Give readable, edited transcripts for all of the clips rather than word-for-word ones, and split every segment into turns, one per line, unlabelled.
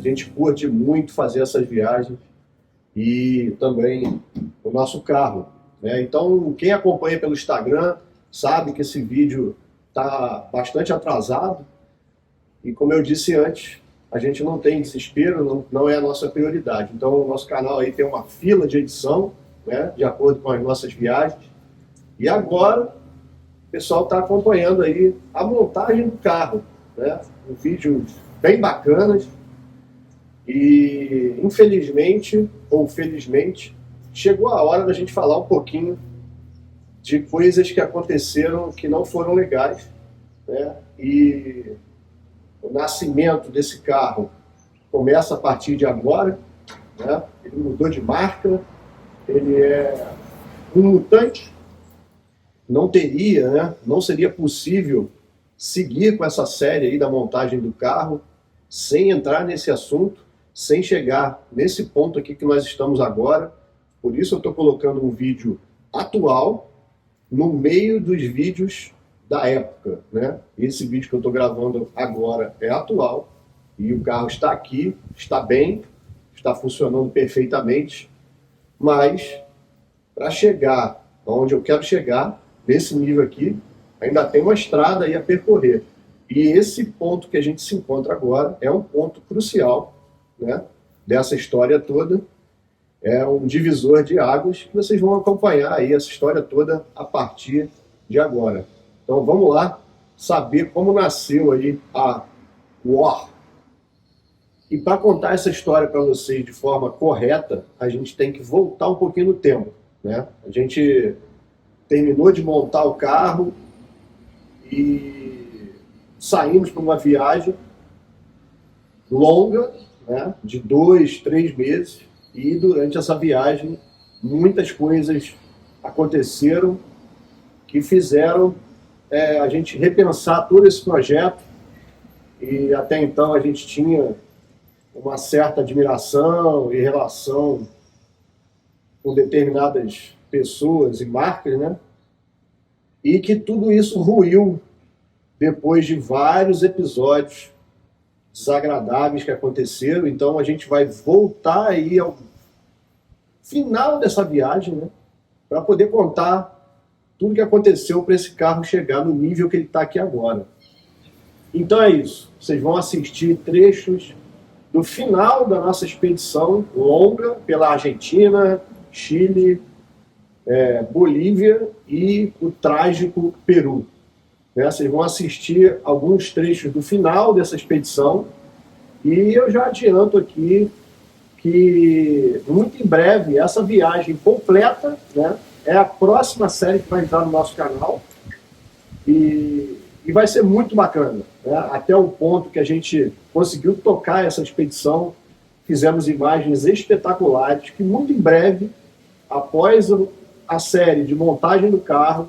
A gente curte muito fazer essas viagens e também o nosso carro, né? Então, quem acompanha pelo Instagram sabe que esse vídeo está bastante atrasado e, como eu disse antes, a gente não tem desespero, não é a nossa prioridade. Então, o nosso canal aí tem uma fila de edição, né, de acordo com as nossas viagens. E agora, o pessoal está acompanhando aí a montagem do carro, né? Vídeos bem bacanas. E, infelizmente, ou felizmente, chegou a hora da gente falar um pouquinho de coisas que aconteceram que não foram legais, né? E o nascimento desse carro começa a partir de agora, né? Ele mudou de marca, ele é um mutante, não teria, né? Não seria possível seguir com essa série aí da montagem do carro sem entrar nesse assunto, sem chegar nesse ponto aqui que nós estamos agora. Por isso eu estou colocando um vídeo atual no meio dos vídeos da época, né? Esse vídeo que eu estou gravando agora é atual e o carro está aqui, está bem, está funcionando perfeitamente, mas para chegar onde eu quero chegar, nesse nível aqui, ainda tem uma estrada aí a percorrer. E esse ponto que a gente se encontra agora é um ponto crucial, né, dessa história toda. É um divisor de águas que vocês vão acompanhar aí essa história toda a partir de agora. Então vamos lá saber como nasceu aí a War. E para contar essa história para vocês de forma correta, a gente tem que voltar um pouquinho no tempo, né? A gente terminou de montar o carro e saímos para uma viagem longa, né, de 2, 3 meses. E durante essa viagem, muitas coisas aconteceram que fizeram a gente repensar todo esse projeto. E até então a gente tinha uma certa admiração e relação com determinadas pessoas e marcas, né? E que tudo isso ruiu depois de vários episódios desagradáveis que aconteceram. Então a gente vai voltar aí ao final dessa viagem, né, para poder contar tudo que aconteceu para esse carro chegar no nível que ele está aqui agora. Então é isso. Vocês vão assistir trechos do final da nossa expedição longa pela Argentina, Chile, Bolívia e o trágico Peru. Vocês vão assistir alguns trechos do final dessa expedição e eu já adianto aqui que muito em breve essa viagem completa, né, é a próxima série que vai entrar no nosso canal e vai ser muito bacana, né, até o ponto que a gente conseguiu tocar essa expedição, fizemos imagens espetaculares que muito em breve, após a série de montagem do carro,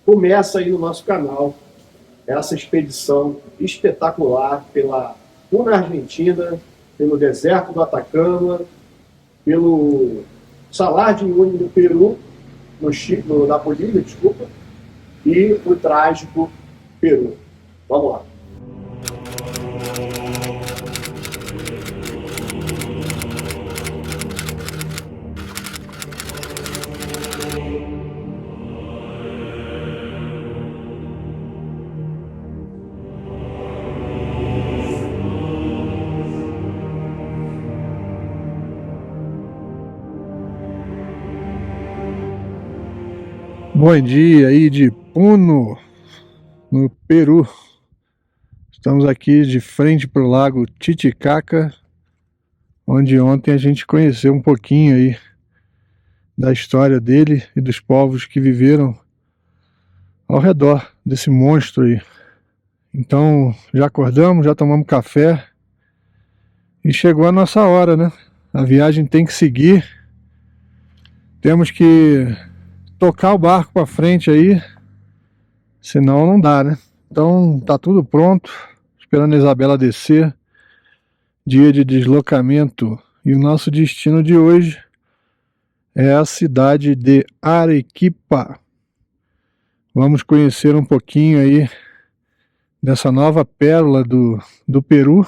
começa aí no nosso canal essa expedição espetacular pela Puna Argentina, pelo deserto do Atacama, pelo Salar de Uyuni no Peru, na Bolívia, desculpa, e o trágico Peru. Vamos lá.
Bom dia aí de Puno, no Peru. Estamos aqui de frente para o lago Titicaca, onde ontem a gente conheceu um pouquinho aí da história dele e dos povos que viveram ao redor desse monstro aí. Então já acordamos, já tomamos café e chegou a nossa hora, né? A viagem tem que seguir, temos que tocar o barco para frente aí, senão não dá, né? Então tá tudo pronto, esperando a Isabela descer, dia de deslocamento, e o nosso destino de hoje é a cidade de Arequipa. Vamos conhecer um pouquinho aí dessa nova pérola do Peru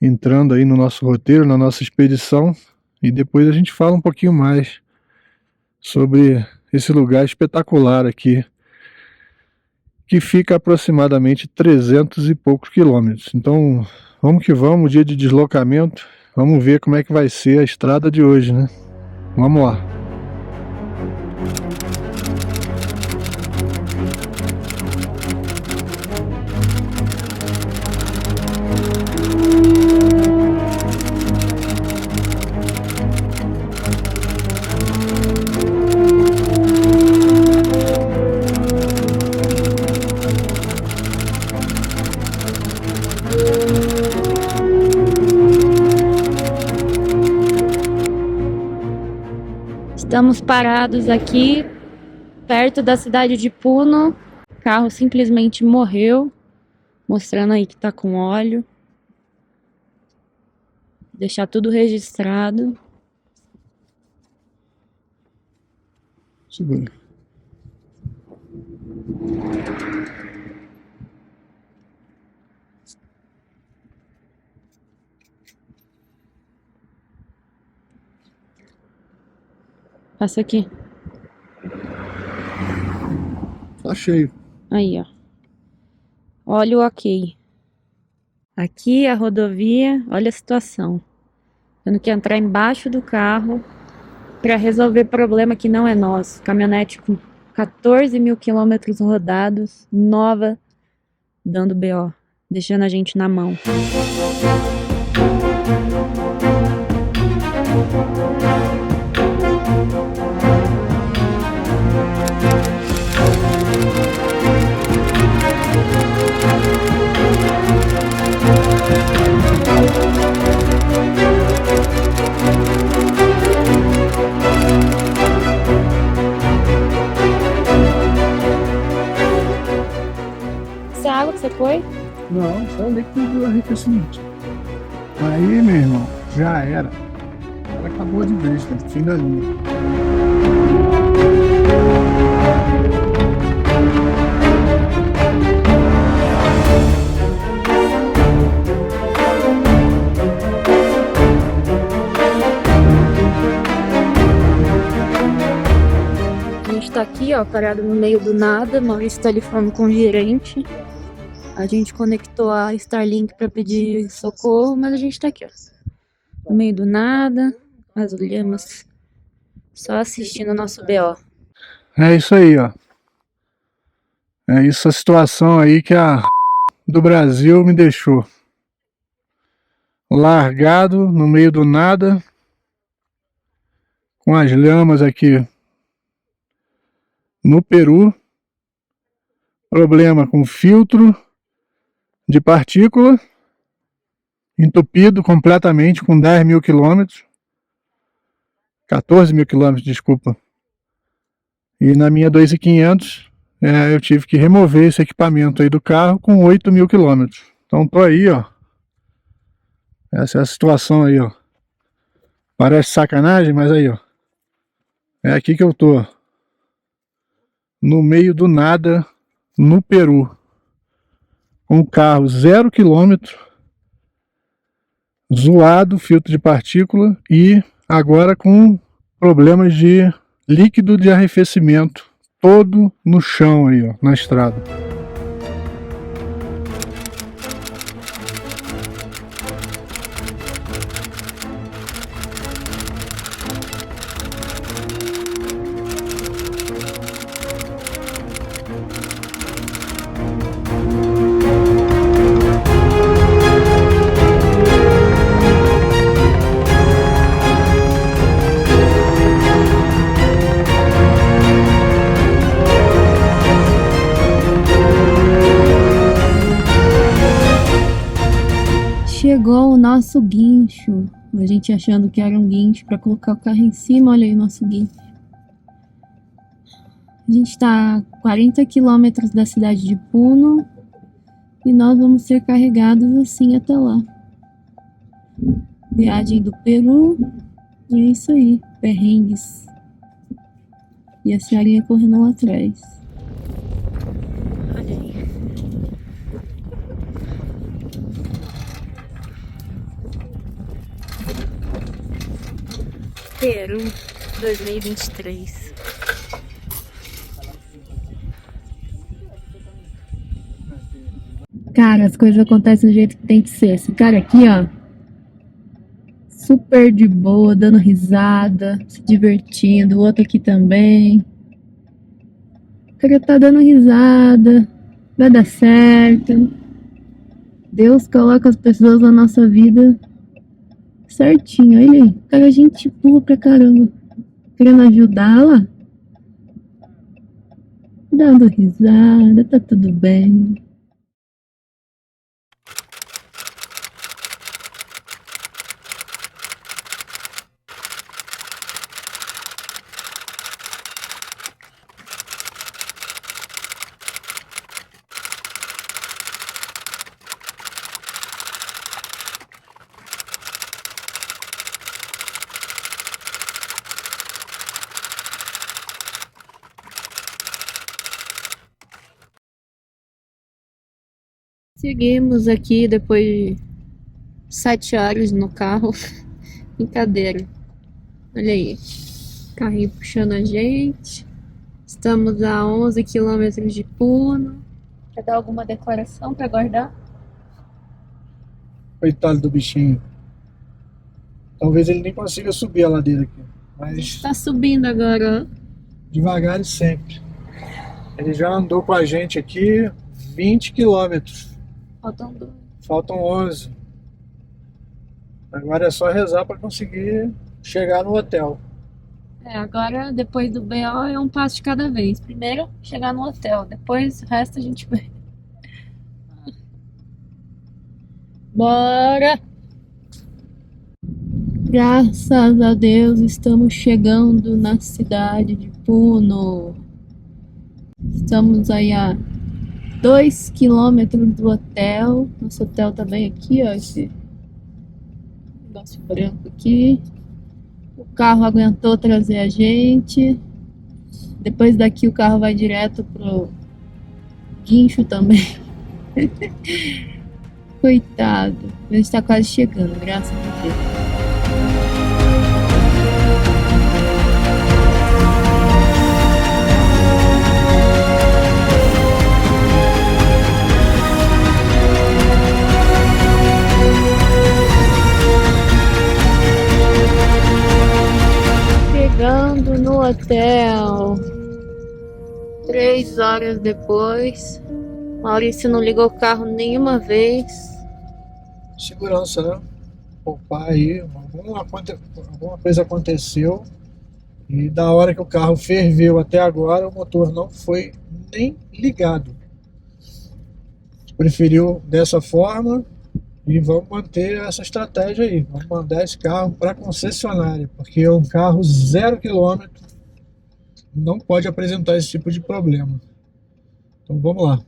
entrando aí no nosso roteiro, na nossa expedição, e depois a gente fala um pouquinho mais sobre esse lugar espetacular aqui, que fica a aproximadamente 300 e poucos quilômetros. Então, vamos que vamos, dia de deslocamento, vamos ver como é que vai ser a estrada de hoje, né? Vamos lá.
Estamos parados aqui, perto da cidade de Puno. O carro simplesmente morreu, mostrando aí que tá com óleo. Deixar tudo registrado.
Segura.
Passa aqui.
Tá cheio.
Aí, ó. Óleo ok. Aqui a rodovia, olha a situação. Tendo que entrar embaixo do carro para resolver problema que não é nosso. Caminhonete com 14 mil quilômetros rodados, nova, dando BO, deixando a gente na mão. Essa é a água que você foi?
Não, só o líquido do arrefecimento. Aí, meu irmão, já era. Ela acabou de vez, tá? Fim da linha.
A gente tá aqui, ó, parado no meio do nada. Maurício tá ali falando com o gerente. A gente conectou a Starlink pra pedir socorro, mas a gente tá aqui, ó, no meio do nada, as lhamas só assistindo o nosso BO.
É isso aí, ó. É isso a situação aí que a do Brasil me deixou. Largado no meio do nada, com as lhamas aqui no Peru. Problema com filtro de partícula, entupido completamente com 10 mil quilômetros, 14 mil quilômetros, desculpa. E na minha 2500 eu tive que remover esse equipamento aí do carro com 8 mil quilômetros. Então tô aí, ó. Essa é a situação aí, ó. Parece sacanagem, mas aí, ó. É aqui que eu tô. No meio do nada, no Peru. Com o carro 0 quilômetro, zoado, filtro de partícula e agora com problemas de líquido de arrefecimento todo no chão aí, ó, na estrada.
Chegou o nosso guincho. A gente achando que era um guincho para colocar o carro em cima. Olha aí o nosso guincho. A gente está a 40 quilômetros da cidade de Puno e nós vamos ser carregados assim até lá. Viagem do Peru. E é isso aí. Perrengues. E a senhorinha correndo lá atrás. Olha aí. Peru 2023. Cara, as coisas acontecem do jeito que tem que ser. Esse cara aqui, ó, super de boa, dando risada, se divertindo. O outro aqui também. O cara tá dando risada. Vai dar certo. Deus coloca as pessoas na nossa vida certinho. Olha aí, o cara é gente boa pra caramba. Querendo ajudá-la. Dando risada, tá tudo bem. Seguimos aqui depois de 7 horas no carro. Brincadeira. Olha aí. Carrinho puxando a gente. Estamos a 11 quilômetros de Puno. Quer dar alguma declaração para guardar?
Coitado do bichinho. Talvez ele nem consiga subir a ladeira aqui. Mas
Está subindo agora, ó.
devagar e sempre. Ele já andou com a gente aqui 20 quilômetros.
Faltam 2.
Faltam 11. Agora é só rezar para conseguir chegar no hotel.
Agora depois do BO é um passo de cada vez. Primeiro chegar no hotel, depois o resto a gente vê. Bora! Graças a Deus estamos chegando na cidade de Puno. Estamos aí a 2 quilômetros do hotel. Nosso hotel tá bem aqui, ó. Esse negócio branco aqui. O carro aguentou trazer a gente. Depois daqui o carro vai direto pro guincho também. Coitado. A gente tá quase chegando, graças a Deus. Chegando no hotel, 3 horas depois. Maurício não ligou o carro nenhuma vez.
Segurança, né? Poupar aí, alguma coisa aconteceu e da hora que o carro ferveu até agora o motor não foi nem ligado. Preferiu dessa forma e vamos manter essa estratégia aí. Vamos mandar esse carro para a concessionária, porque é um carro 0 km, não pode apresentar esse tipo de problema. Então vamos lá.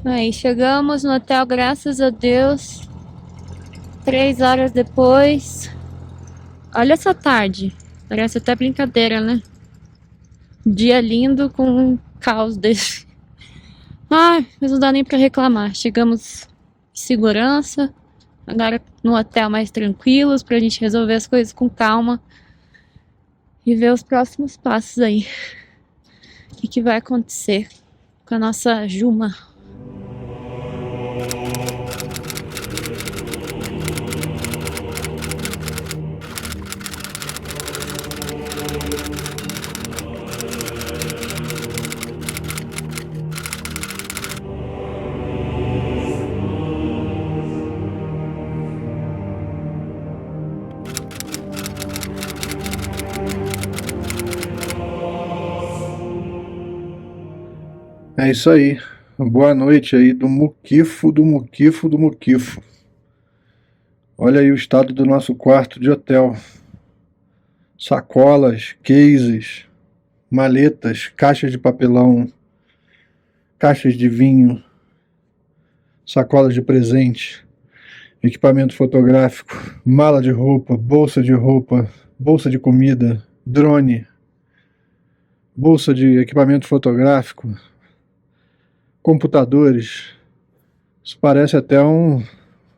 Aí chegamos no hotel, graças a Deus. 3 horas depois. Olha essa tarde. Parece até brincadeira, né? Dia lindo com um caos desse. Ai, mas não dá nem pra reclamar. Chegamos em segurança. Agora no hotel mais tranquilos pra gente resolver as coisas com calma. E ver os próximos passos aí. O que vai acontecer com a nossa Juma.
É isso aí. Boa noite aí do muquifo, do muquifo, do muquifo. Olha aí o estado do nosso quarto de hotel. Sacolas, cases, maletas, caixas de papelão, caixas de vinho, sacolas de presente, equipamento fotográfico, mala de roupa, bolsa de comida, drone, bolsa de equipamento fotográfico, computadores. Isso parece até um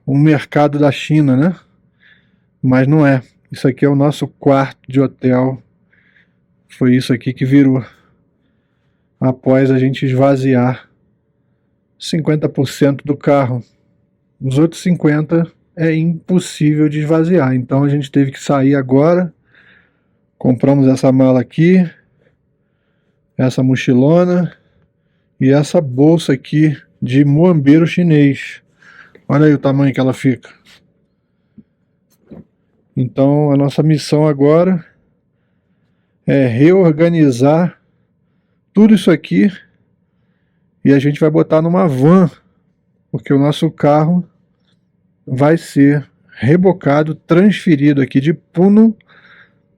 mercado da China, né? Mas não é. Isso aqui é o nosso quarto de hotel. Foi isso aqui que virou. Após a gente esvaziar 50% do carro. Os outros 50% é impossível de esvaziar. Então a gente teve que sair agora. Compramos essa mala aqui, essa mochilona e essa bolsa aqui de muambeiro chinês. Olha aí o tamanho que ela fica. Então a nossa missão agora é reorganizar tudo isso aqui e a gente vai botar numa van, porque o nosso carro vai ser rebocado, transferido aqui de Puno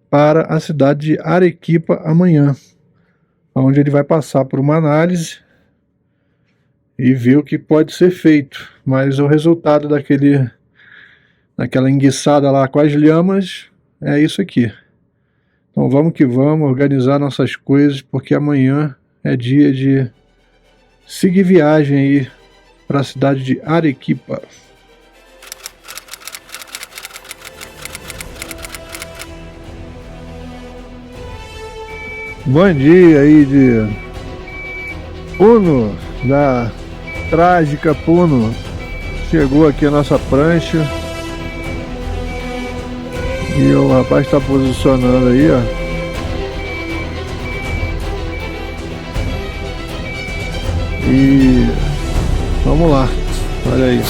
para a cidade de Arequipa amanhã, onde ele vai passar por uma análise e ver o que pode ser feito. Mas o resultado daquela enguiçada lá com as lhamas é isso aqui. Então vamos que vamos organizar nossas coisas, porque amanhã é dia de seguir viagem aí para a cidade de Arequipa. Bom dia aí de Puno, da trágica Puno. Chegou aqui a nossa prancha. E o rapaz está posicionando aí, ó. E vamos lá, olha aí.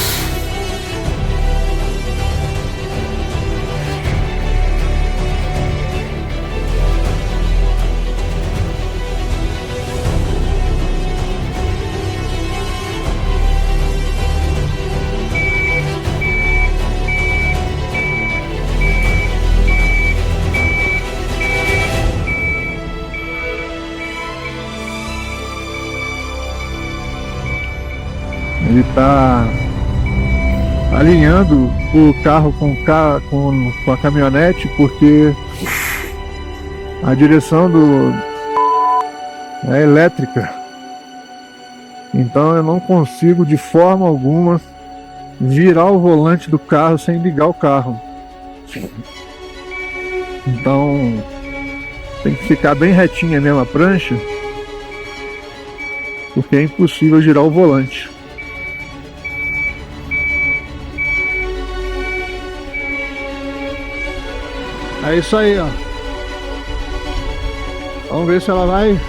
Ele está alinhando o carro com a caminhonete, porque a direção é elétrica. Então eu não consigo de forma alguma virar o volante do carro sem ligar o carro. Então tem que ficar bem retinha mesmo a prancha, porque é impossível girar o volante. É isso aí, ó. Vamos ver se ela vai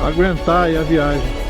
aguentar aí a viagem.